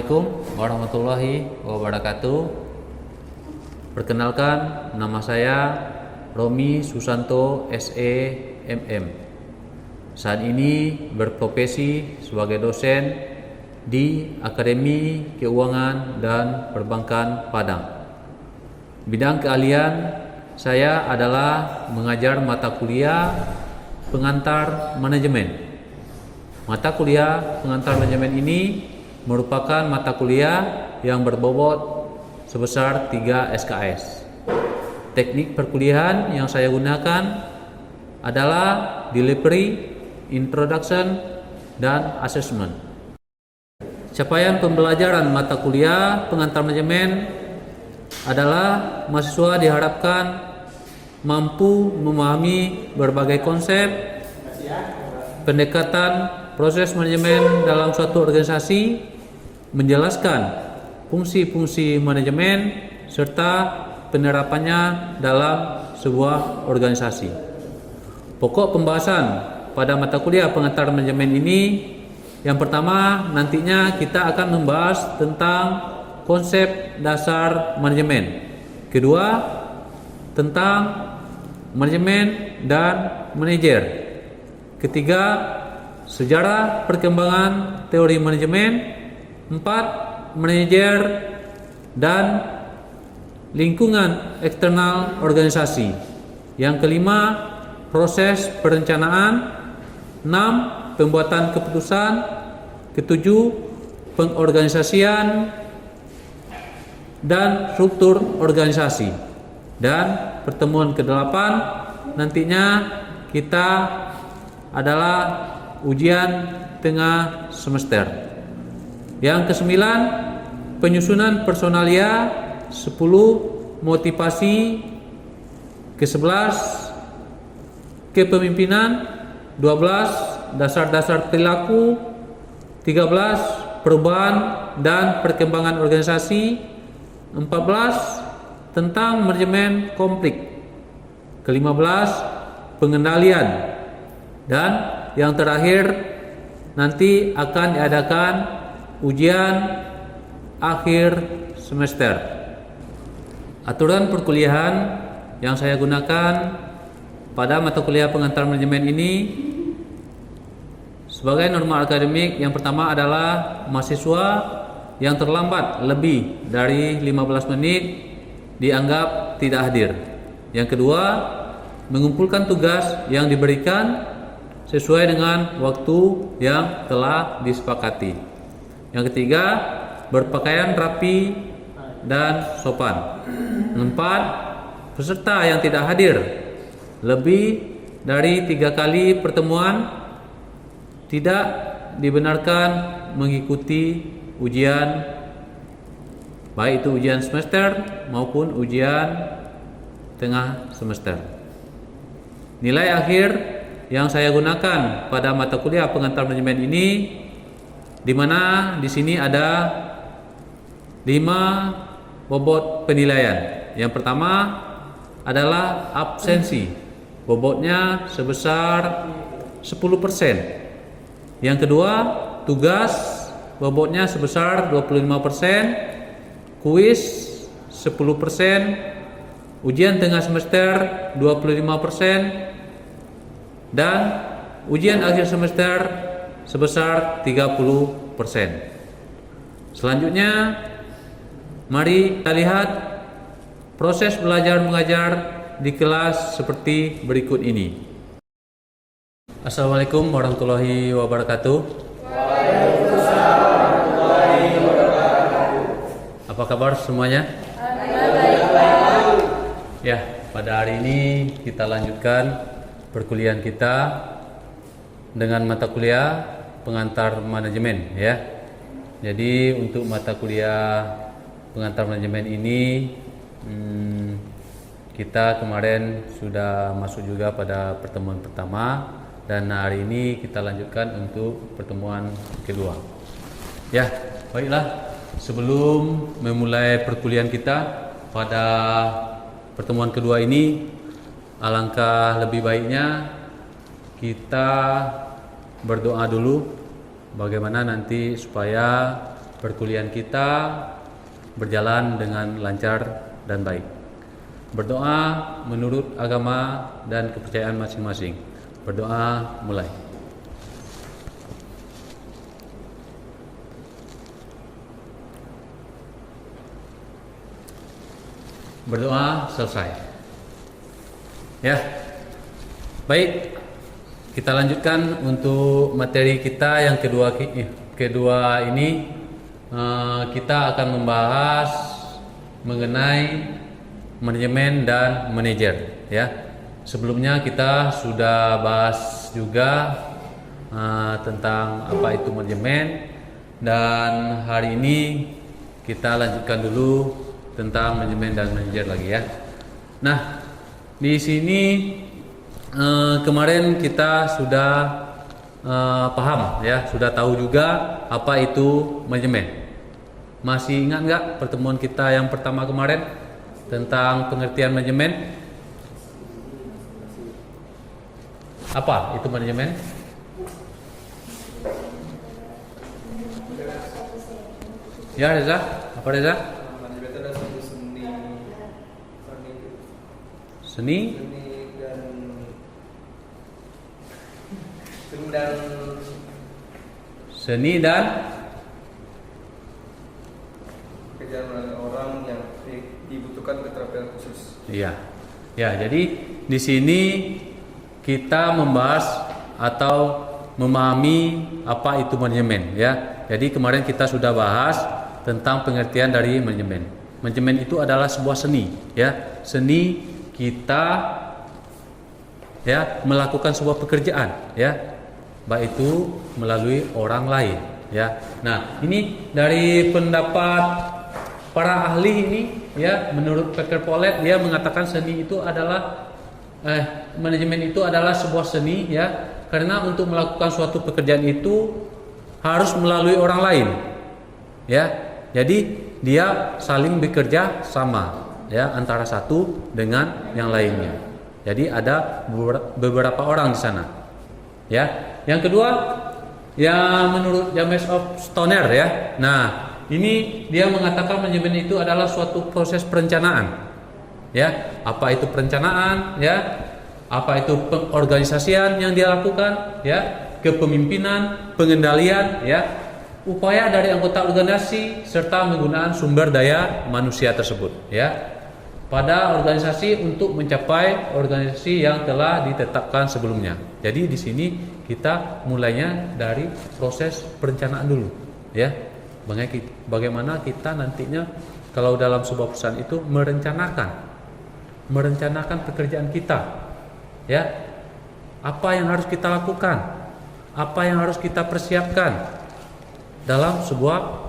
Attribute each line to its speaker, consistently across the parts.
Speaker 1: Assalamualaikum warahmatullahi wabarakatuh. Perkenalkan, nama saya Romi Susanto SE MM. Saat ini berprofesi sebagai dosen di Akademi Keuangan dan Perbankan Padang. Bidang keahlian saya adalah mengajar mata kuliah pengantar manajemen. Mata kuliah pengantar manajemen ini merupakan mata kuliah yang berbobot sebesar 3 SKS. Teknik perkuliahan yang saya gunakan adalah delivery, introduction, dan assessment. Capaian pembelajaran mata kuliah pengantar manajemen adalah mahasiswa diharapkan mampu memahami berbagai konsep, pendekatan proses manajemen dalam suatu organisasi, menjelaskan fungsi-fungsi manajemen serta penerapannya dalam sebuah organisasi. Pokok pembahasan pada mata kuliah pengantar manajemen ini, yang pertama nantinya kita akan membahas tentang konsep dasar manajemen. Kedua, tentang manajemen dan manajer. Ketiga, sejarah perkembangan teori manajemen. 4. Manajer dan lingkungan eksternal organisasi. Yang kelima, proses perencanaan. 6. Pembuatan keputusan. Ketujuh, pengorganisasian dan struktur organisasi. Dan pertemuan ke-8 nantinya kita adalah ujian tengah semester. Yang ke-9, penyusunan personalia. 10. Motivasi. Ke-11, kepemimpinan. 12. Dasar-dasar perilaku. 13. Perubahan dan perkembangan organisasi. 14. Tentang manajemen konflik. Ke-15, pengendalian. Dan yang terakhir, nanti akan diadakan ujian akhir semester. Aturan perkuliahan yang saya gunakan pada mata kuliah pengantar manajemen ini sebagai norma akademik, yang pertama adalah mahasiswa yang terlambat lebih dari 15 menit dianggap tidak hadir. Yang kedua, mengumpulkan tugas yang diberikan sesuai dengan waktu yang telah disepakati. Yang ketiga, berpakaian rapi dan sopan. 4. Peserta yang tidak hadir lebih dari 3 kali pertemuan tidak dibenarkan mengikuti ujian, baik itu ujian semester maupun ujian tengah semester. Nilai akhir yang saya gunakan pada mata kuliah pengantar manajemen ini, di mana di sini ada 5 bobot penilaian. Yang pertama adalah absensi, bobotnya sebesar 10%. Yang kedua, tugas, bobotnya sebesar 25%, kuis 10%, ujian tengah semester 25%, dan ujian akhir semester sebesar 30%. Selanjutnya, mari kita lihat proses belajar mengajar di kelas seperti berikut ini. Assalamualaikum warahmatullahi wabarakatuh.
Speaker 2: Waalaikumsalam warahmatullahi wabarakatuh.
Speaker 1: Apa kabar semuanya? Ya, pada hari ini kita lanjutkan perkuliahan kita dengan mata kuliah pengantar manajemen, ya. Jadi untuk mata kuliah pengantar manajemen ini kita kemarin sudah masuk juga pada pertemuan pertama, dan hari ini kita lanjutkan untuk pertemuan kedua. Ya, baiklah. Sebelum memulai perkuliahan kita pada pertemuan kedua ini, alangkah lebih baiknya kita berdoa dulu bagaimana nanti supaya perkuliahan kita berjalan dengan lancar dan baik. Berdoa menurut agama dan kepercayaan masing-masing. Berdoa mulai. Berdoa selesai. Ya. Baik. Kita lanjutkan untuk materi kita yang kedua ini. Kita akan membahas mengenai manajemen dan manajer, ya. Sebelumnya kita sudah bahas juga tentang apa itu manajemen, dan hari ini kita lanjutkan dulu tentang manajemen dan manajer lagi, ya. Nah, di sini kemarin kita sudah paham, ya, sudah tahu juga apa itu manajemen. Masih ingat nggak pertemuan kita yang pertama kemarin tentang pengertian manajemen? Apa itu manajemen? Ya, Reza, apa Reza?
Speaker 2: Manajemen itu adalah suatu seni dan pekerjaan orang yang dibutuhkan keterampilan khusus.
Speaker 1: Iya. Ya, jadi di sini kita membahas atau memahami apa itu manajemen, ya. Jadi kemarin kita sudah bahas tentang pengertian dari manajemen. Manajemen itu adalah sebuah seni, ya. Seni kita, ya, melakukan sebuah pekerjaan, ya. Baik itu melalui orang lain, ya. Nah, ini dari pendapat para ahli ini, ya, menurut Peter Pollet, dia mengatakan seni itu adalah manajemen itu adalah sebuah seni, ya, karena untuk melakukan suatu pekerjaan itu harus melalui orang lain, ya. Jadi dia saling bekerja sama, ya, antara satu dengan yang lainnya. Jadi ada beberapa orang di sana, ya. Yang kedua, ya, menurut James of Stoner, ya. Nah, ini dia mengatakan manajemen itu adalah suatu proses perencanaan, ya. Apa itu perencanaan, ya? Apa itu pengorganisasian yang dia lakukan, ya? Kepemimpinan, pengendalian, ya. Upaya dari anggota organisasi serta penggunaan sumber daya manusia tersebut, ya, pada organisasi untuk mencapai organisasi yang telah ditetapkan sebelumnya. Jadi di sini kita mulainya dari proses perencanaan dulu, ya. Bagaimana kita nantinya kalau dalam sebuah perusahaan itu merencanakan pekerjaan kita, ya. Apa yang harus kita lakukan, apa yang harus kita persiapkan dalam sebuah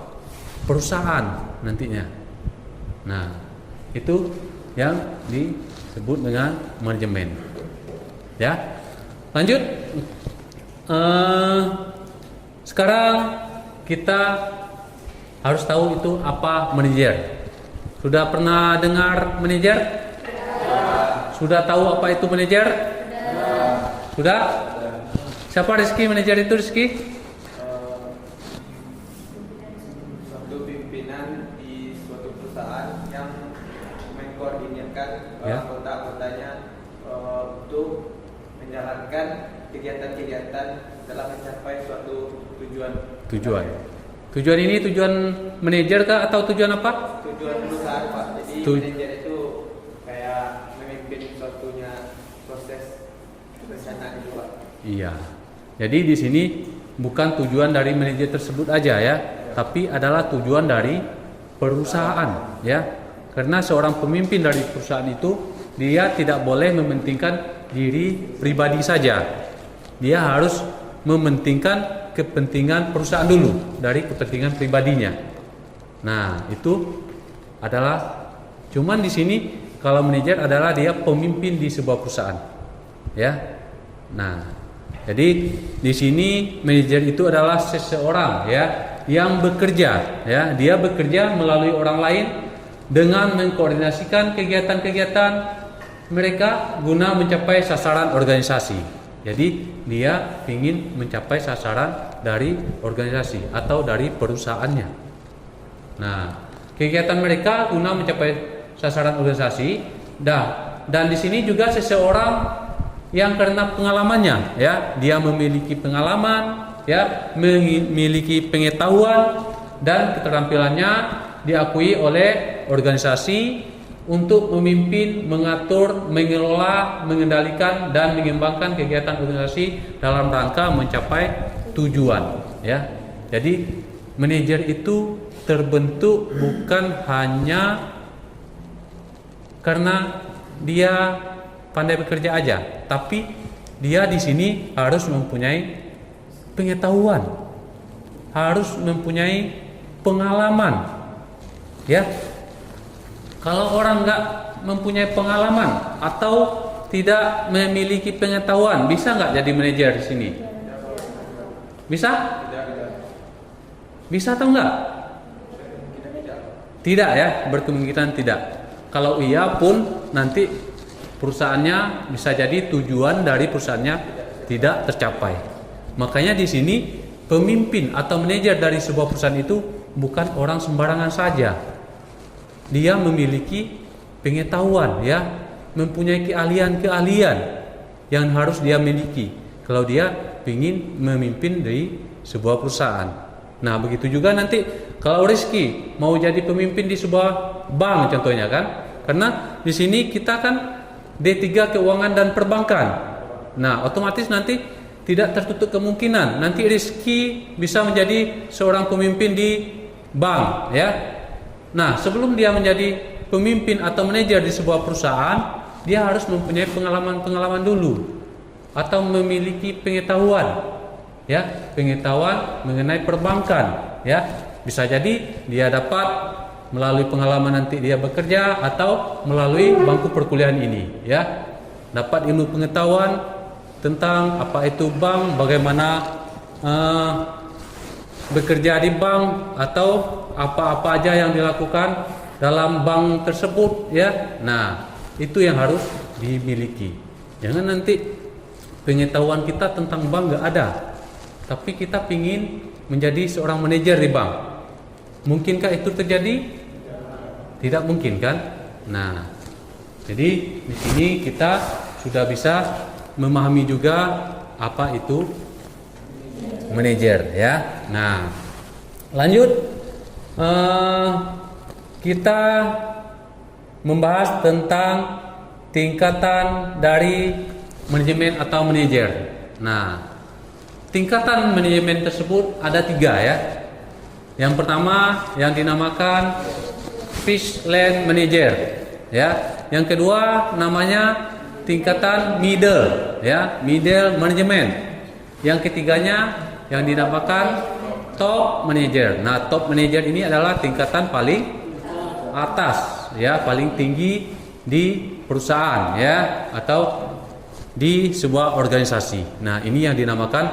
Speaker 1: perusahaan nantinya. Nah, itu yang disebut dengan manajemen, ya. Lanjut. Sekarang kita harus tahu itu apa manajer. Sudah pernah dengar manajer? Sudah tahu apa itu manajer? Sudah? Siapa Rizky? Manajer itu Rizky?
Speaker 2: Suatu pimpinan di suatu perusahaan yang mengkoordinasikan anggota-anggotanya untuk menjalankan kegiatan-kegiatan dalam mencapai suatu tujuan. Tujuan ini tujuan manajer kah atau tujuan apa? Tujuan perusahaan, Pak. Jadi manajer itu kayak memimpin suatunya proses perencanaan itu, Pak. Iya. Jadi di sini bukan tujuan dari manajer tersebut aja, ya, tapi adalah tujuan dari perusahaan, ya. Karena seorang pemimpin dari perusahaan itu dia tidak boleh mementingkan diri pribadi saja. Dia harus mementingkan kepentingan perusahaan dulu dari kepentingan pribadinya. Nah, itu adalah cuman di sini kalau manajer adalah dia pemimpin di sebuah perusahaan, ya. Nah, jadi di sini manajer itu adalah seseorang, ya, yang bekerja, ya. Dia bekerja melalui orang lain dengan mengkoordinasikan kegiatan-kegiatan mereka guna mencapai sasaran organisasi. Jadi dia ingin mencapai sasaran dari organisasi atau dari perusahaannya,
Speaker 1: Nah, kegiatan mereka guna mencapai sasaran organisasi. Dan di sini juga seseorang yang karena pengalamannya, ya, dia memiliki pengalaman, ya, memiliki pengetahuan dan keterampilannya diakui oleh organisasi untuk memimpin, mengatur, mengelola, mengendalikan dan mengembangkan kegiatan organisasi dalam rangka mencapai tujuan, ya. Jadi manajer itu terbentuk bukan hanya karena dia pandai bekerja aja, tapi dia di sini harus mempunyai pengetahuan, harus mempunyai pengalaman, ya. Kalau orang nggak mempunyai pengalaman atau tidak memiliki pengetahuan, bisa nggak jadi manajer di sini? Bisa? Bisa atau enggak? Tidak, ya, berkemungkinan tidak. Kalau iya pun nanti perusahaannya bisa jadi tujuan dari perusahaannya tidak tercapai. Makanya di sini pemimpin atau manajer dari sebuah perusahaan itu bukan orang sembarangan saja. Dia memiliki pengetahuan, ya, mempunyai keahlian-keahlian yang harus dia miliki kalau dia ingin memimpin dari sebuah perusahaan. Nah, begitu juga nanti kalau Rizky mau jadi pemimpin di sebuah bank contohnya kan, karena di sini kita kan D3 keuangan dan perbankan. Nah, otomatis nanti tidak tertutup kemungkinan nanti Rizky bisa menjadi seorang pemimpin di bank, ya. Nah, sebelum dia menjadi pemimpin atau manajer di sebuah perusahaan, dia harus mempunyai pengalaman-pengalaman dulu atau memiliki pengetahuan, ya, pengetahuan mengenai perbankan, ya. Bisa jadi dia dapat melalui pengalaman nanti dia bekerja atau melalui bangku perkuliahan ini, ya. Dapat ilmu pengetahuan tentang apa itu bank, bagaimana bekerja di bank atau apa-apa aja yang dilakukan dalam bank tersebut, ya. Nah, itu yang harus dimiliki. Jangan nanti pengetahuan kita tentang bank nggak ada, tapi kita pingin menjadi seorang manajer di bank. Mungkinkah itu terjadi? Tidak mungkin kan? Nah, jadi di sini kita sudah bisa memahami juga apa itu manajer, ya. Nah, lanjut. Kita membahas tentang tingkatan dari manajemen atau manajer. Nah, tingkatan manajemen tersebut ada 3, ya. Yang pertama yang dinamakan Fish Land Manager, ya. Yang kedua namanya tingkatan middle, ya, middle management. Yang ketiganya yang dinamakan top manager. Nah, top manager ini adalah tingkatan paling atas, ya, paling tinggi di perusahaan, ya, atau di sebuah organisasi. Nah, ini yang dinamakan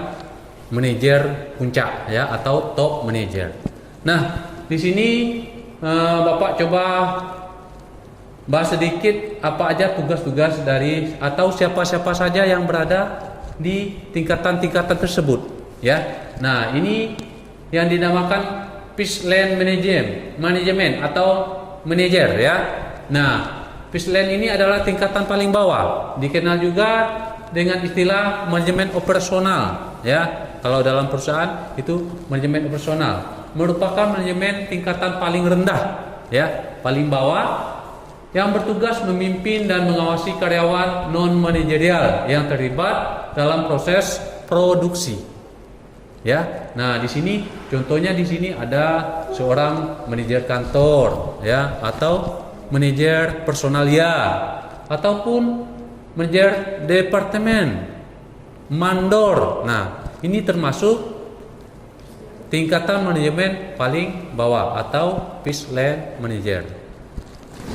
Speaker 1: manajer puncak, ya, atau top manager. Nah, di sini Bapak coba bahas sedikit apa aja tugas-tugas dari atau siapa-siapa saja yang berada di tingkatan-tingkatan tersebut, ya. Nah, ini yang dinamakan Fish Land Management atau manajer, ya. Nah, Fish Land ini adalah tingkatan paling bawah, dikenal juga dengan istilah manajemen operasional, ya. Kalau dalam perusahaan itu manajemen operasional merupakan manajemen tingkatan paling rendah, ya, paling bawah, yang bertugas memimpin dan mengawasi karyawan non manajerial yang terlibat dalam proses produksi, ya. Nah, di sini contohnya di sini ada seorang manajer kantor, ya, atau manajer personalia ataupun manajer departemen, mandor. Nah, ini termasuk tingkatan manajemen paling bawah atau Fish Land Manager.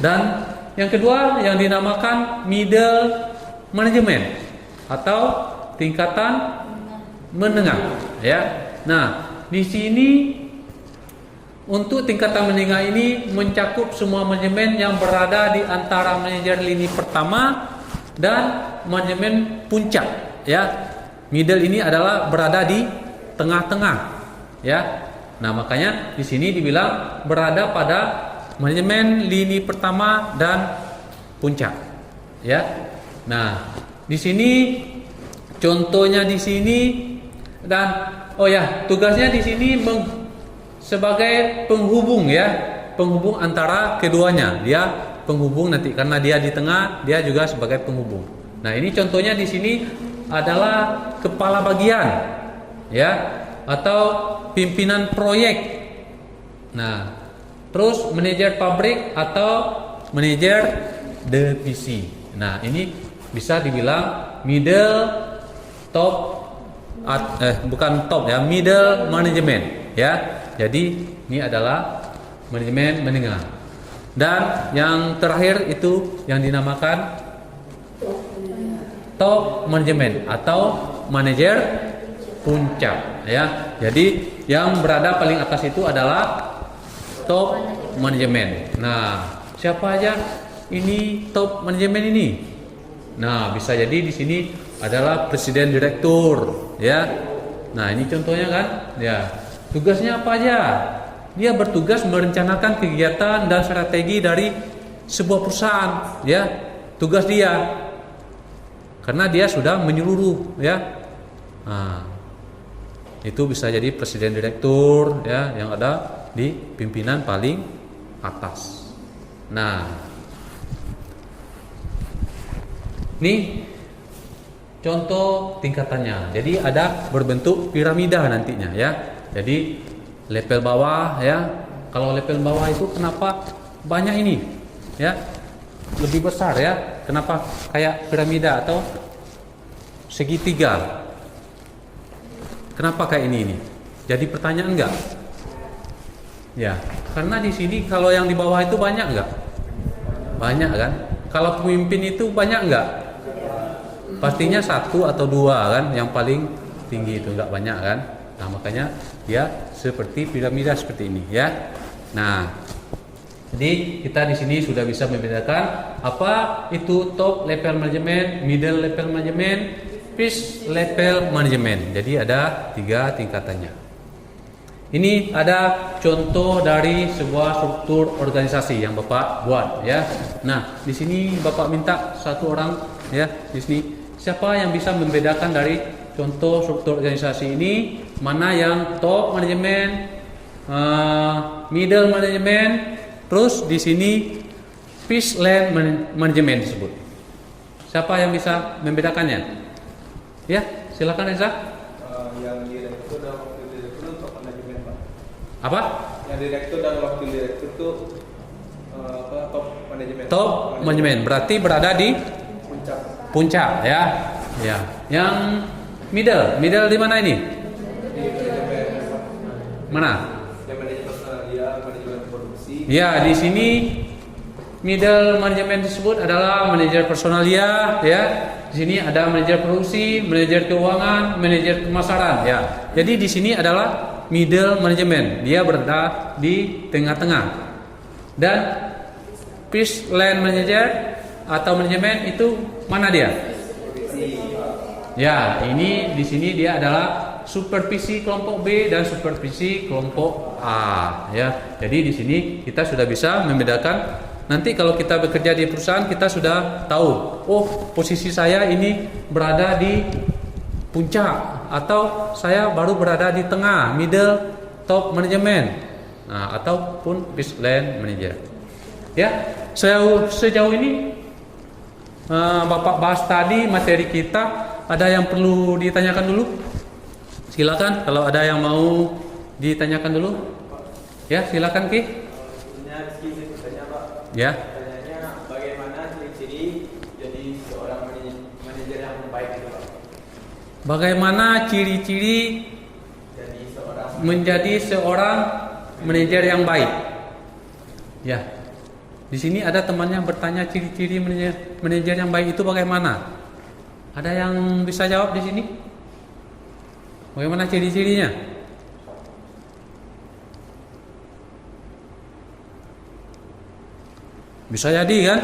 Speaker 1: Dan yang kedua yang dinamakan middle management atau tingkatan menengah, ya. Nah, di sini untuk tingkatan menengah ini mencakup semua manajemen yang berada di antara manajer lini pertama dan manajemen puncak, ya. Middle ini adalah berada di tengah-tengah, ya. Nah, makanya di sini dibilang berada pada manajemen lini pertama dan puncak. Ya. Nah, di sini contohnya di sini dan tugasnya di sini sebagai penghubung ya, penghubung antara keduanya. Dia penghubung nanti karena dia di tengah, dia juga sebagai penghubung. Nah, ini contohnya di sini adalah kepala bagian ya atau pimpinan proyek. Nah, terus manajer pabrik atau manajer divisi. Nah, ini bisa dibilang middle top bukan top ya, middle management ya. Jadi ini adalah manajemen menengah. Dan yang terakhir itu yang dinamakan top management atau manajer puncak ya. Jadi yang berada paling atas itu adalah top management. Nah, siapa aja ini top management ini? Nah, bisa jadi di sini adalah presiden direktur ya. Nah, ini contohnya kan ya. Tugasnya apa aja? Dia bertugas merencanakan kegiatan dan strategi dari sebuah perusahaan ya. Tugas dia karena dia sudah menyeluruh ya. Nah, itu bisa jadi presiden direktur ya yang ada di pimpinan paling atas. Nah, ini contoh tingkatannya. Jadi ada berbentuk piramida nantinya ya. Jadi level bawah ya. Kalau level bawah itu kenapa banyak ini? Ya. Lebih besar ya. Kenapa kayak piramida atau segitiga? Kenapa kayak ini? Jadi pertanyaan enggak? Ya, karena di sini kalau yang di bawah itu banyak enggak? Banyak kan? Kalau pemimpin itu banyak enggak? Pastinya 1 atau 2 kan, yang paling tinggi itu enggak banyak kan. Nah, makanya dia seperti piramida seperti ini ya. Nah, jadi kita di sini sudah bisa membedakan apa itu top level management, middle level management, first level management. Jadi ada 3 tingkatannya. Ini ada contoh dari sebuah struktur organisasi yang Bapak buat ya. Nah, di sini Bapak minta 1 orang ya di sini. Siapa yang bisa membedakan dari contoh struktur organisasi ini mana yang top manajemen, middle manajemen, terus di sini fish land manajemen disebut. Siapa yang bisa membedakannya? Ya, silakan Reza.
Speaker 2: Yang direktur dan wakil direktur top manajemen Pak.
Speaker 1: Apa?
Speaker 2: Yang direktur dan wakil direktur itu top manajemen.
Speaker 1: Top manajemen berarti berada di puncak ya. Ya. Yang middle di mana ini?
Speaker 2: Di manajemen.
Speaker 1: Mana?
Speaker 2: Yang manajemen personalia, manajemen produksi.
Speaker 1: Ya, di sini middle manajemen disebut adalah manajer personalia ya. Di sini ada manajer produksi, manajer keuangan, manajer pemasaran ya. Jadi di sini adalah middle manajemen. Dia berada di tengah-tengah. Dan fish land manager atau manajemen itu mana dia? Ya, ini di sini dia adalah supervisi kelompok B dan supervisi kelompok A ya. Jadi di sini kita sudah bisa membedakan. Nanti kalau kita bekerja di perusahaan kita sudah tahu, oh posisi saya ini berada di puncak atau saya baru berada di tengah, middle, top manajemen. Nah, ataupun fish land manager. Ya, sejauh ini Bapak bahas tadi materi kita. Ada yang perlu ditanyakan dulu? Silakan kalau ada yang mau ditanyakan dulu. Ya, silakan Ki. Ya.
Speaker 2: Pertanyaannya bagaimana ciri-ciri jadi seorang manajer yang baik itu Pak?
Speaker 1: Bagaimana ciri-ciri menjadi seorang manajer yang baik? Ya. Di sini ada temannya bertanya ciri-ciri manajer yang baik itu bagaimana? Ada yang bisa jawab di sini? Bagaimana ciri-cirinya? Bisa jadi kan?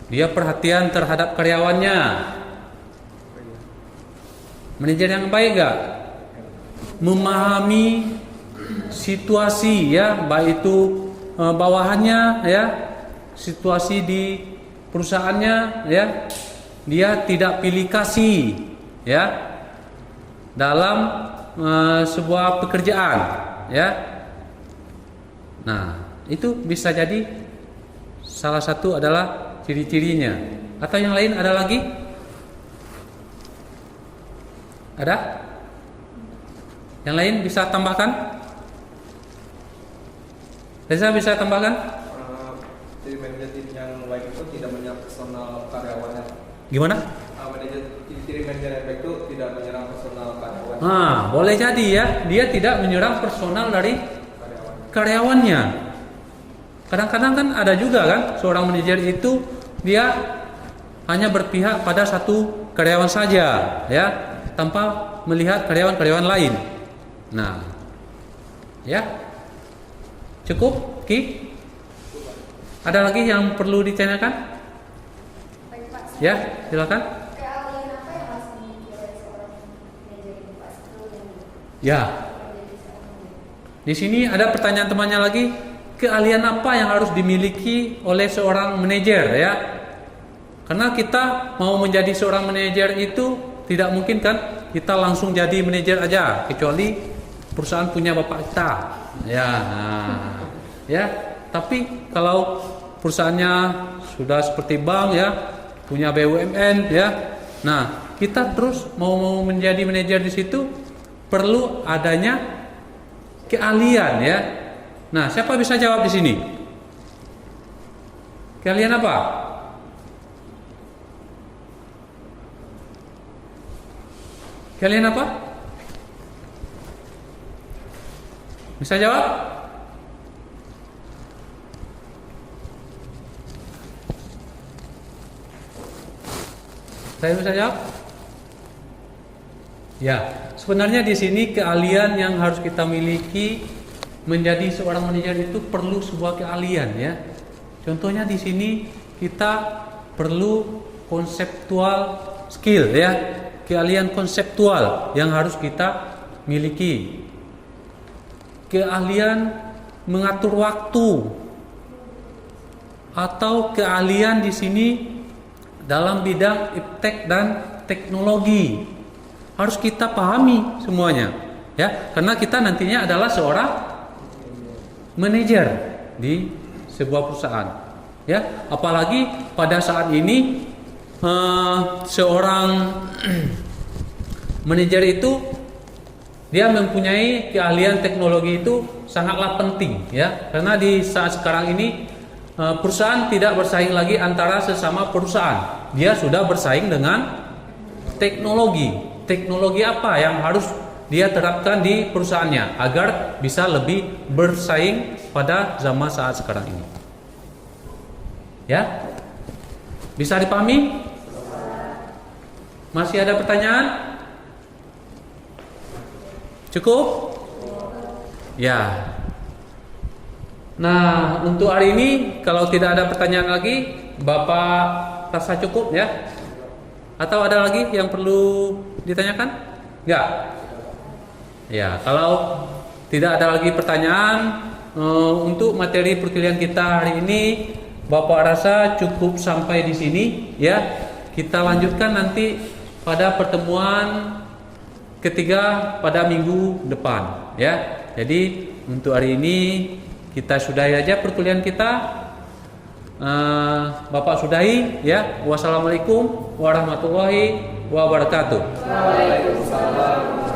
Speaker 1: Dia perhatian terhadap karyawannya. Manajer yang baik gak? Memahami situasi ya, baik itu bawahannya ya, situasi di perusahaannya ya, dia tidak pilih kasih ya dalam sebuah pekerjaan ya. Nah, itu bisa jadi salah satu adalah ciri-cirinya. Atau yang lain ada lagi? Ada? Yang lain bisa tambahkan? Reza bisa tambahkan?
Speaker 2: Jadi manajer tim yang baik itu tidak menyerang personal karyawannya.
Speaker 1: Gimana?
Speaker 2: Ciri manajer yang baik itu tidak menyerang personal karyawan.
Speaker 1: Boleh jadi ya, dia tidak menyerang personal dari karyawannya. Kadang-kadang kan ada juga kan, seorang manajer itu dia hanya berpihak pada satu karyawan saja ya, tanpa melihat karyawan-karyawan lain. Nah, ya, cukup Ki? Ada lagi yang perlu ditanyakan?
Speaker 3: Baik, Pak.
Speaker 1: Ya, silakan.
Speaker 3: Keahlian apa yang harus dimiliki oleh seorang manajer ini, Pak?
Speaker 1: Ya. Di sini ada pertanyaan temannya lagi, keahlian apa yang harus dimiliki oleh seorang manajer ya? Karena kita mau menjadi seorang manajer itu tidak mungkin kan kita langsung jadi manajer aja, kecuali perusahaan punya bapak kita. Ya. Nah, ya. Tapi kalau perusahaannya sudah seperti bank ya, punya BUMN ya. Nah, kita terus mau menjadi manajer di situ perlu adanya keahlian ya. Nah, siapa bisa jawab di sini? Keahlian apa? Keahlian apa? Bisa jawab? Saya bisa jawab? Ya, sebenarnya di sini keahlian yang harus kita miliki menjadi seorang manajer itu perlu sebuah keahlian ya. Contohnya di sini kita perlu konseptual skill ya, keahlian konseptual yang harus kita miliki. Keahlian mengatur waktu atau keahlian di sini dalam bidang iptek dan teknologi harus kita pahami semuanya ya, karena kita nantinya adalah seorang manajer di sebuah perusahaan ya. Apalagi pada saat ini seorang manajer itu dia mempunyai keahlian teknologi itu sangatlah penting ya, karena di saat sekarang ini perusahaan tidak bersaing lagi antara sesama perusahaan, dia sudah bersaing dengan teknologi. Teknologi apa yang harus dia terapkan di perusahaannya agar bisa lebih bersaing pada zaman saat sekarang ini. Ya? Bisa dipahami? Masih ada pertanyaan? Cukup? Ya. Nah, untuk hari ini kalau tidak ada pertanyaan lagi, Bapak rasa cukup ya? Atau ada lagi yang perlu ditanyakan? Enggak? Ya, kalau tidak ada lagi pertanyaan untuk materi perkuliahan kita hari ini, Bapak rasa cukup sampai di sini ya. Kita lanjutkan nanti pada pertemuan ketiga pada minggu depan ya. Jadi untuk hari ini kita sudahi aja perkuliahan kita. Bapak sudahi ya. Wassalamualaikum warahmatullahi wabarakatuh.
Speaker 2: Waalaikumsalam.